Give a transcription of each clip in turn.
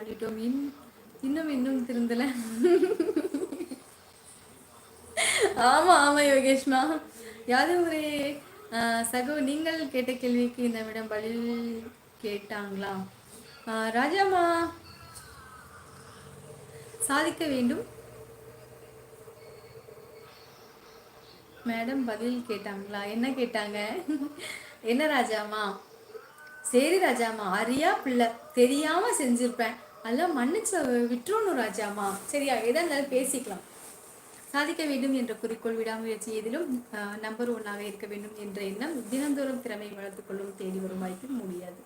மாறிட்டோம். இன்னும் இன்னும் திருந்தல. ஆமா ஆமா யோகேஷ்மா. யாரும் ஒரு சகோ நீங்கள் கேட்ட கேள்விக்கு இந்த விடம் பதில் கேட்டாங்களா? ராஜாமா சாதிக்க வேண்டும் மேடம் பதில் கேட்டாங்களா? என்ன கேட்டாங்க? என்ன ராஜாமா? சரி ராஜாமா, அறியா பிள்ளை தெரியாம செஞ்சிருப்பேன், அதெல்லாம் மன்னிச்சு விட்டுறணும் ராஜாமா. சரியா, எதா இருந்தாலும் பேசிக்கலாம். சாதிக்க வேண்டும் என்ற குறிக்கோள், விடாமுயற்சி எதிலும் நம்பர் ஒன்னாக இருக்க வேண்டும் என்ற எண்ணம், தினந்தோறும் திறமை வளர்த்துக் கொள்ளும். தேடி வரும் வாய்ப்பு முடியாது.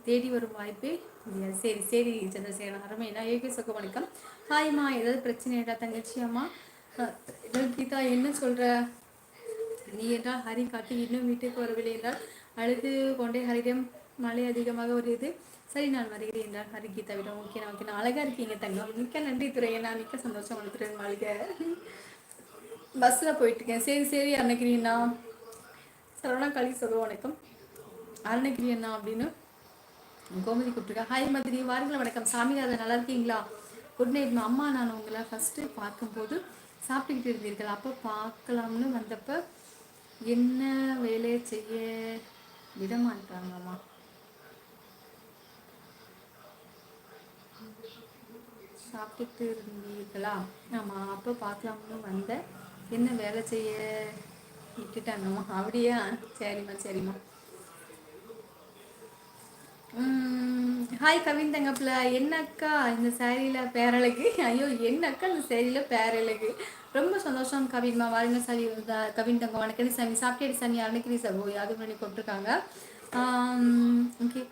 தேடி வரும் வாய்ப்பே முடியாது. சரி சரி சந்திரசேகரன், அருமை. நான் ஏகே சொக்க வணக்கம். ஹாய்மா, ஏதாவது பிரச்சனைடா தங்கச்சி? அம்மா கீதா என்ன சொல்ற? நீ என்றால் ஹரி காட்டி இன்னும் வீட்டுக்கு வரவில்லை என்றால் அழுது கொண்டே ஹரிடம் மழை அதிகமாக வருது. சரி, நான் வருகிறேன் என்றால் ஹரி கீதாவிடம். ஓகே நான் அழகா இருக்கீங்க தங்கம். மிக்க நன்றி துறையை, நான் மிக்க சந்தோஷம் வளர்த்துறேன். வாழ்க. பஸ்ஸில் போயிட்டு இருக்கேன். சரி சரி அருணகிரி அண்ணா. சரவணா காளி சொல்ல வணக்கம். அருணகிரி அண்ணா அப்படின்னு கோமதி கூப்பிட்டுருக்கா. ஹாய் மதுரி, வாருங்கள். வணக்கம் சாமிநாதன், நல்லா இருக்கீங்களா? குட் நைட் அம்மா. நான் உங்களை ஃபஸ்ட்டு பார்க்கும்போது சாப்பிட்டுக்கிட்டு இருந்தீர்கள், அப்போ பார்க்கலாம்னு வந்தப்போ என்ன வேலை செய்ய விட மாட்டாங்கம்மா. சாப்பிட்டுட்டு இருந்தீர்களா? ஆமாம், அப்போ பார்க்கலாம்னு வந்தேன், என்ன வேலை செய்ய விட்டுட்டாங்கம்மா. அப்படியா? சரிம்மா சரிம்மா. ஹாய் கவின் தங்கப்பில். என்னக்கா இந்த சேரீயில் பேரழகு? ஐயோ, என்னக்கா இந்த சேரீயில் பேரழகு. ரொம்ப சந்தோஷம் கவின்மா. வாருங்க சாரி கவின் தங்கம். வணக்கம் சாமி. சாப்பிட்டே சாமி. அன்னைக்கு சகோ அது பண்ணி கொண்டிருக்காங்க. ஓகே.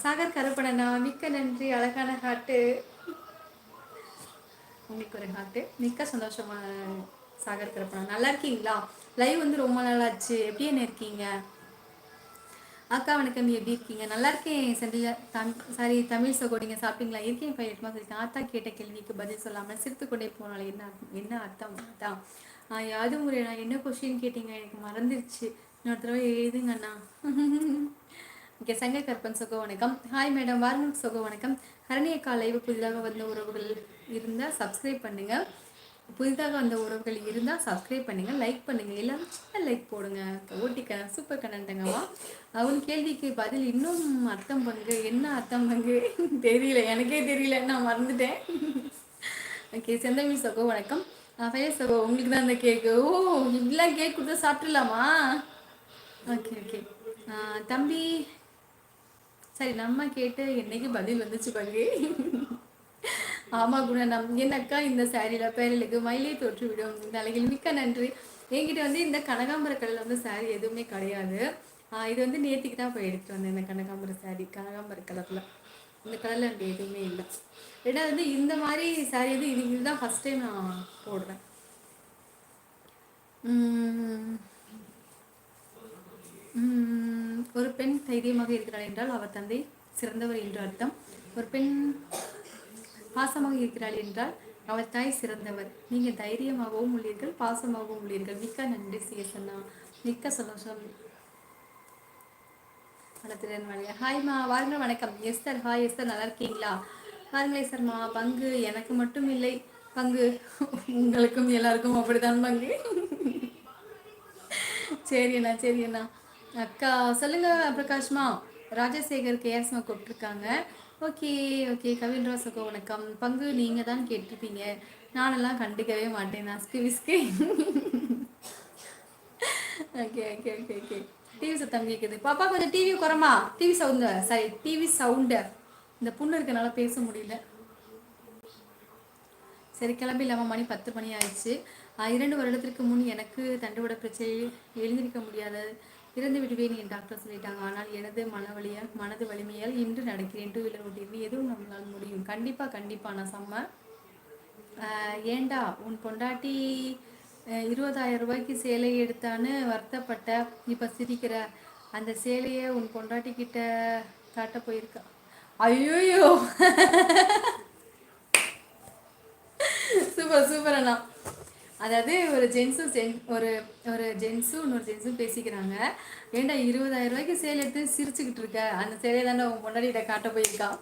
சாகர் கருப்பணனா, மிக்க நன்றி. அழகான ஹாட்டு. உங்களுக்கு ஒரு ஹாட்டு. மிக்க சந்தோஷமா சாகர் கருப்பணா. நல்லா இருக்கீங்களா? லைவ் வந்து ரொம்ப நாளாச்சு. எப்படி என்ன இருக்கீங்க? அக்கா வணக்கம், எப்படி இருக்கீங்க? நல்லா இருக்கேன் செந்தில். சாரி தமிழ் சகோடிங்க. சாப்பிட்டீங்களா? இருக்கேன் 5 8 மாதம் இருக்கேன். ஆத்தா கேட்ட கேள்விக்கு பதில் சொல்லாமல் சிரித்து கொண்டே போனால என்ன அர்த்தம்? அதான் யாது முறை. நான் என்ன கொஸ்டின் கேட்டீங்க? எனக்கு மறந்துருச்சு. இன்னொரு தடவை எழுதுங்கண்ணா. ஓகே. சங்க கற்பன் சகோ வணக்கம். Hi madam. வாருங்க சகோ வணக்கம். ஹரணியக்கா லைவ் புதிதாக வந்த உறவுகள் இருந்தால் சப்ஸ்கிரைப் பண்ணுங்க. புதிதாக வந்த உறவுகள் இருந்தால் சப்ஸ்கிரைப் பண்ணுங்க, லைக் பண்ணுங்க, எல்லாரும் சின்ன லைக் போடுங்க. ஓட்டிக்க சூப்பர் கண்ணன்ட்டங்கம்மா. அவன் கேள்விக்கு பதில் இன்னும் அர்த்தம் பங்கு. என்ன அர்த்தம் பங்கு? தெரியல, எனக்கே தெரியல, நான் மறந்துட்டேன். ஓகே. செந்தமிழ் சகோ வணக்கம். ஃபயர் சகோ, உங்களுக்கு தான் அந்த கேக்கு. ஓ, இப்படிலாம் கேக் கொடுத்தா சாப்பிட்றலாமா? Okay okay. தம்பி சரி, நம்ம கேட்டு என்னைக்கு பதில் வந்துச்சு பங்கு. ஆமா குணம். என்னக்கா இந்த சாரியில பேரலுக்கு மயிலே தோற்று விடும் இந்த அழகில். மிக்க நன்றி. என்கிட்ட வந்து இந்த கனகாம்பர கலர்ல வந்து சாரி எதுவுமே கிடையாது. இது வந்து நேத்திக்கு தான் போய் எடுத்துட்டு வந்தேன். இந்த கனகாம்பர சாரி கனகாம்பர கலர்ல, இந்த கலர்ல எனக்கு எதுவுமே இல்லை. ரெண்டாவது வந்து இந்த மாதிரி சாரி வந்து இதுதான் ஃபர்ஸ்ட் டைம் நான் போடுறேன். ஒரு பெண் தைரியமாக இருக்கிறாள் என்றால் அவர் தந்தை சிறந்தவர் என்று அர்த்தம். ஒரு பெண் பாசமாக இருக்கிறாள் என்றால் அவள் தாய் சிறந்தவர். நீங்கள் தைரியமாகவும் உள்ளீர்கள், பாசமாகவும் உள்ளீர்கள். மிக்க நன்றி சிஎஸ்அண்ணா. மிக்க சந்தோஷம். வளர்த்துடன் வழியா. ஹாய்மா, வாருங்க. வணக்கம் எஸ்தர். ஹாய் எஸ்தர், நல்லா இருக்கீங்களா? வாருங்களே சார்மா. பங்கு எனக்கு மட்டும் இல்லை, பங்கு உங்களுக்கும் எல்லாருக்கும் அப்படித்தான் பங்கு. சரி அண்ணா சரி அண்ணா. அக்கா சொல்லுங்க பிரகாஷ்மா. ராஜசேகர் கேஎஸ்மா கூப்பிட்டுருக்காங்க. Okay okay. கவின்ராசுக்கு வணக்கம். பங்கு நீங்கள் தான் கேட்டிருப்பீங்க, நானெல்லாம் கண்டுக்கவே மாட்டேன். நஸ்கு விஸ்கு. Okay okay okay okay. TV சத்தம் கேட்குது. பாப்பா கொஞ்சம் டிவி குறமா. TV sound, sorry TV sound. இந்த புண்ணு இருக்கனால பேச முடியல. சரி கிளம்பி இல்லாமல் மணி 10 மணி ஆயிடுச்சு. 2 வருடத்திற்கு முன் எனக்கு தண்டுவட பிரச்சனை, எழுந்திருக்க முடியாது, இறந்து விடுவேன் என் டாக்டர் சொல்லிட்டாங்க. ஆனால் எனது மனது வலிமையால் இன்று நடக்கிறேன். 2 வீலர் ஓட்டிருக்கேன். எதுவும் நம்மளால் முடியும். கண்டிப்பாக நான் செம்ம. ஏண்டா உன் பொண்டாட்டி 20,000 ரூபாய்க்கு சேலை எடுத்தான்னு வருத்தப்பட்ட, இப்போ சிரிக்கிற. அந்த சேலையை உன் பொண்டாட்டி கிட்ட காட்ட போயிருக்கா. ஐயோ. சூப்பர் சூப்பர் அண்ணா. அதாவது ஒரு ஜென்ஸும் இன்னொரு ஜென்ஸும் பேசிக்கிறாங்க. ஏண்டா 20,000 ரூபாய்க்கு சேலை எடுத்து சிரிச்சுக்கிட்டு இருக்க, அந்த சேலையை தானே உன் பொண்டாட்டிகிட்ட காட்ட போயிருக்கான்.